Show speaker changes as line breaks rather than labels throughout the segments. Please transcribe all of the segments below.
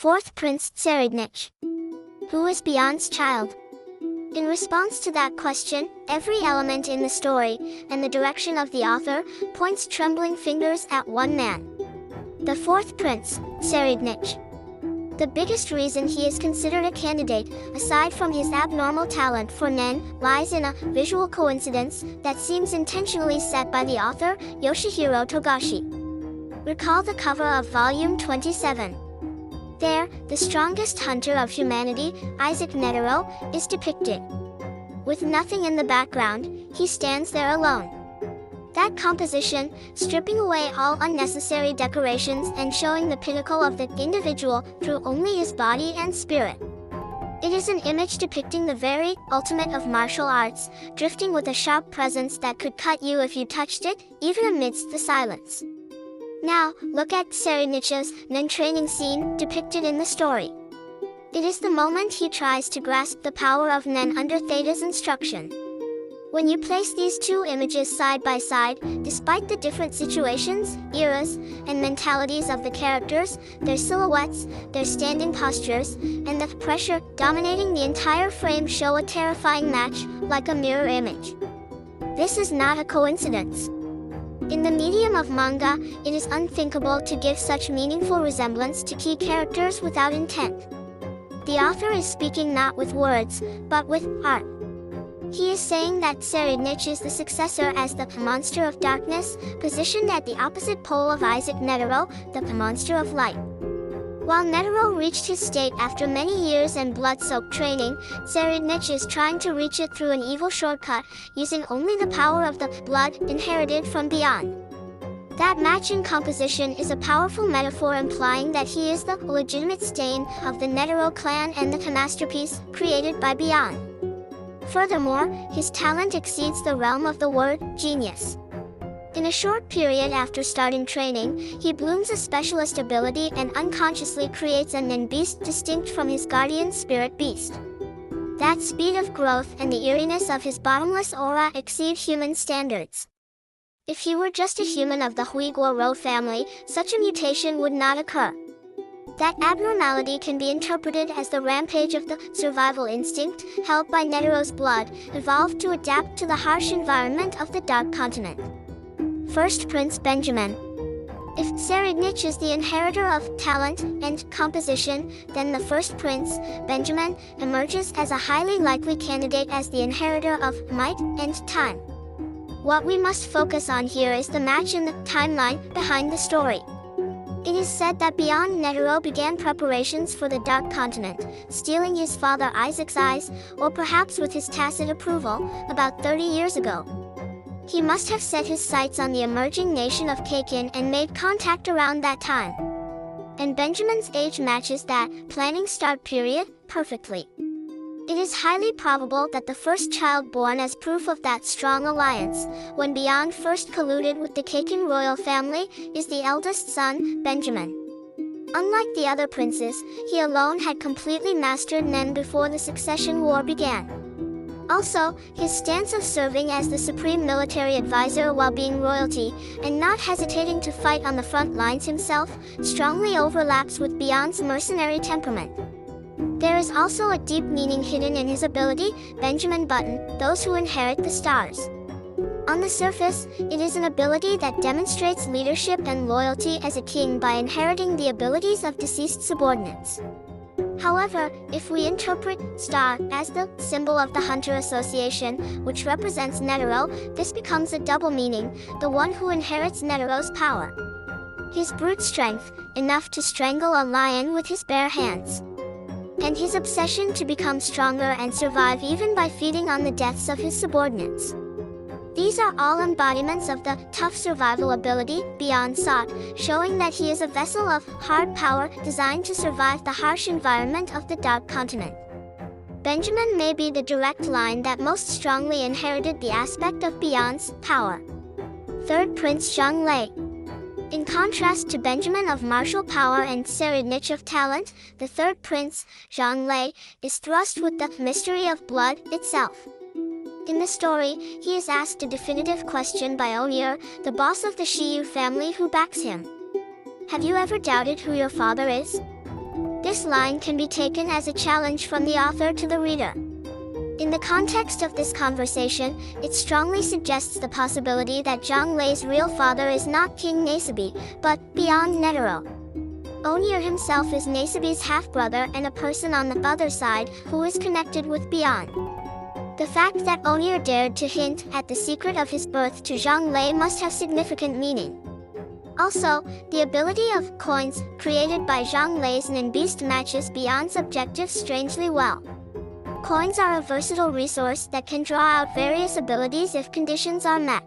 Fourth Prince Tserednich. Who is Bion's child? In response to that question, every element in the story, and the direction of the author, points trembling fingers at one man. The fourth prince, Tserednich. The biggest reason he is considered a candidate, aside from his abnormal talent for Nen, lies in a visual coincidence that seems intentionally set by the author, Yoshihiro Togashi. Recall the cover of Volume 27. There, the strongest hunter of humanity, Isaac Netero, is depicted. With nothing in the background, he stands there alone. That composition, stripping away all unnecessary decorations and showing the pinnacle of the individual through only his body and spirit. It is an image depicting the very ultimate of martial arts, drifting with a sharp presence that could cut you if you touched it, even amidst the silence. Now, look at Tserednich's Nen training scene depicted in the story. It is the moment he tries to grasp the power of Nen under Theta's instruction. When you place these two images side by side, despite the different situations, eras, and mentalities of the characters, their silhouettes, their standing postures, and the pressure dominating the entire frame show a terrifying match, like a mirror image. This is not a coincidence. In the medium of manga, it is unthinkable to give such meaningful resemblance to key characters without intent. The author is speaking not with words, but with art. He is saying that Tserednich is the successor as the monster of darkness, positioned at the opposite pole of Isaac Netero, the monster of light. While Netero reached his state after many years and blood-soaked training, Tserednich is trying to reach it through an evil shortcut, using only the power of the blood inherited from beyond. That match in composition is a powerful metaphor implying that he is the legitimate stain of the Netero clan and the masterpiece created by beyond. Furthermore, his talent exceeds the realm of the word genius. In a short period after starting training, he blooms a specialist ability and unconsciously creates a Nen beast distinct from his guardian spirit beast. That speed of growth and the eeriness of his bottomless aura exceed human standards. If he were just a human of the Huiguo family, such a mutation would not occur. That abnormality can be interpreted as the rampage of the survival instinct, held by Netero's blood, evolved to adapt to the harsh environment of the Dark Continent. First Prince Benjamin. If Tserednich is the inheritor of talent and composition, then the first prince, Benjamin, emerges as a highly likely candidate as the inheritor of might and time. What we must focus on here is the match in the timeline behind the story. It is said that beyond Netero began preparations for the Dark Continent, stealing his father Isaac's eyes, or perhaps with his tacit approval, about 30 years ago. He must have set his sights on the emerging nation of Kakin and made contact around that time. And Benjamin's age matches that planning start period perfectly. It is highly probable that the first child born as proof of that strong alliance, when Beyond first colluded with the Kakin royal family, is the eldest son, Benjamin. Unlike the other princes, he alone had completely mastered Nen before the succession war began. Also, his stance of serving as the supreme military advisor while being royalty, and not hesitating to fight on the front lines himself, strongly overlaps with Beyond's mercenary temperament. There is also a deep meaning hidden in his ability, Benjamin Button, those who inherit the stars. On the surface, it is an ability that demonstrates leadership and loyalty as a king by inheriting the abilities of deceased subordinates. However, if we interpret star as the symbol of the Hunter Association, which represents Netero, this becomes a double meaning, the one who inherits Netero's power. His brute strength, enough to strangle a lion with his bare hands. And his obsession to become stronger and survive even by feeding on the deaths of his subordinates. These are all embodiments of the tough survival ability Beyond sought, showing that he is a vessel of hard power designed to survive the harsh environment of the Dark Continent. Benjamin may be the direct line that most strongly inherited the aspect of Beyond's power. Third Prince Zhang Lei. In contrast to Benjamin of martial power and Tserednich of talent, the third prince, Zhang Lei, is thrust with the mystery of blood itself. In the story, he is asked a definitive question by Onir, the boss of the Shiyu family who backs him. Have you ever doubted who your father is? This line can be taken as a challenge from the author to the reader. In the context of this conversation, it strongly suggests the possibility that Zhang Lei's real father is not King Nasibi, but beyond Netero. Onir himself is Nasibi's half-brother and a person on the other side who is connected with Beyond. The fact that Onir dared to hint at the secret of his birth to Zhang Lei must have significant meaning. Also, the ability of coins created by Zhang Lei's Nin Beast matches Beyond's objective strangely well. Coins are a versatile resource that can draw out various abilities if conditions are met.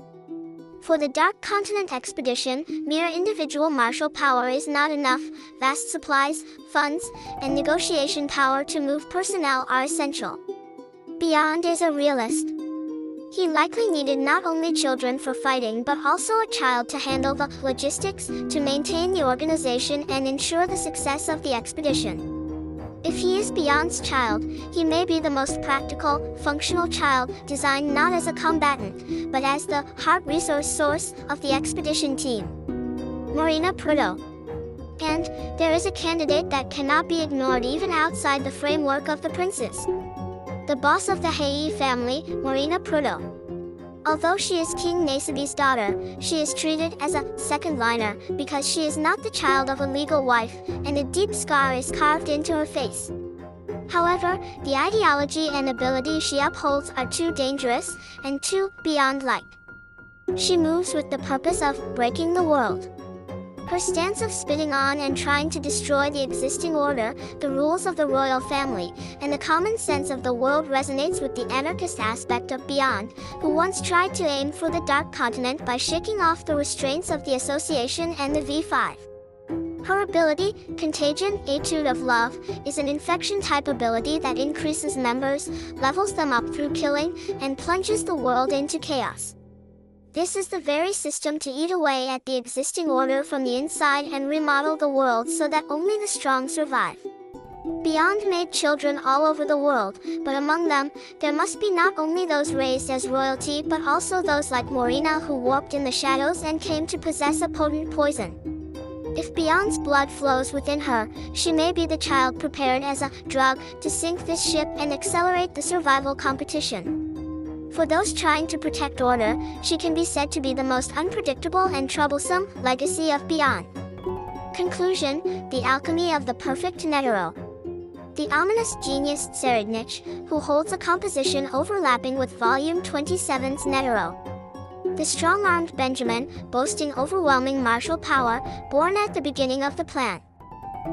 For the Dark Continent expedition, mere individual martial power is not enough. Vast supplies, funds, and negotiation power to move personnel are essential. Beyond is a realist. He likely needed not only children for fighting but also a child to handle the logistics, to maintain the organization and ensure the success of the expedition. If he is Beyond's child, he may be the most practical, functional child, designed not as a combatant, but as the heart resource source of the expedition team. Marina Prudhoe. And there is a candidate that cannot be ignored even outside the framework of the princes. The boss of the Hei family, Marina Prudhoe. Although she is King Nasibi's daughter, she is treated as a second-liner because she is not the child of a legal wife, and a deep scar is carved into her face. However, the ideology and ability she upholds are too dangerous and too beyond-like. She moves with the purpose of breaking the world. Her stance of spitting on and trying to destroy the existing order, the rules of the royal family, and the common sense of the world resonates with the anarchist aspect of Beyond, who once tried to aim for the Dark Continent by shaking off the restraints of the Association and the V5. Her ability, Contagion, Etude of Love, is an infection-type ability that increases members, levels them up through killing, and plunges the world into chaos. This is the very system to eat away at the existing order from the inside and remodel the world so that only the strong survive. Beyond made children all over the world, but among them, there must be not only those raised as royalty but also those like Marina who warped in the shadows and came to possess a potent poison. If Beyond's blood flows within her, she may be the child prepared as a drug to sink this ship and accelerate the survival competition. For those trying to protect order, she can be said to be the most unpredictable and troublesome legacy of Beyond. Conclusion: the alchemy of the perfect Netero. The ominous genius Tserednich, who holds a composition overlapping with Volume 27's Netero. The strong-armed Benjamin, boasting overwhelming martial power, born at the beginning of the plan.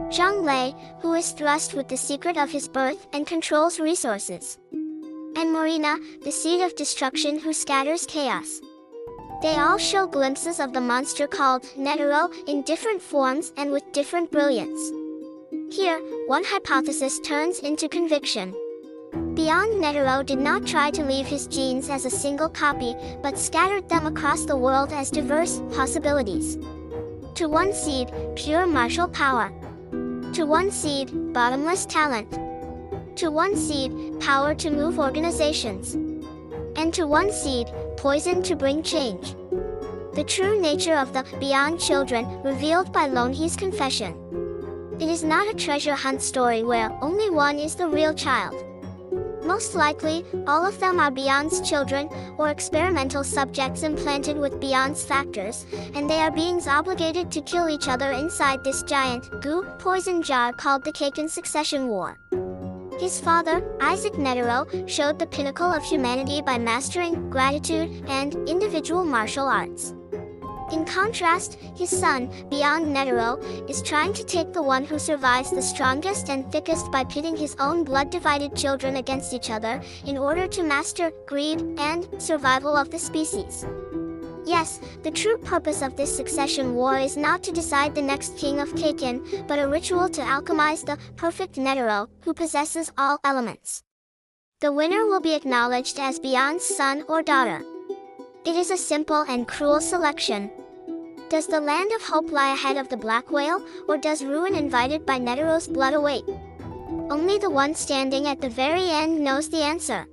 Zhang Lei, who is thrust with the secret of his birth and controls resources. And Marina, the seed of destruction who scatters chaos. They all show glimpses of the monster called Netero in different forms and with different brilliance. Here, one hypothesis turns into conviction. Beyond Netero did not try to leave his genes as a single copy, but scattered them across the world as diverse possibilities. To one seed, pure martial power. To one seed, bottomless talent. To one seed, power to move organizations. And to one seed, poison to bring change. The true nature of the Beyond children, revealed by Lonhe's confession. It is not a treasure hunt story where only one is the real child. Most likely, all of them are Beyond's children, or experimental subjects implanted with Beyond's factors, and they are beings obligated to kill each other inside this giant, goo, poison jar called the Kaken Succession War. His father, Isaac Netero, showed the pinnacle of humanity by mastering gratitude and individual martial arts. In contrast, his son, Beyond Netero, is trying to take the one who survives the strongest and thickest by pitting his own blood-divided children against each other in order to master greed and survival of the species. Yes, the true purpose of this succession war is not to decide the next king of Kaken, but a ritual to alchemize the perfect Netero, who possesses all elements. The winner will be acknowledged as Beyond's son or daughter. It is a simple and cruel selection. Does the land of hope lie ahead of the black whale, or does ruin invited by Netero's blood await? Only the one standing at the very end knows the answer.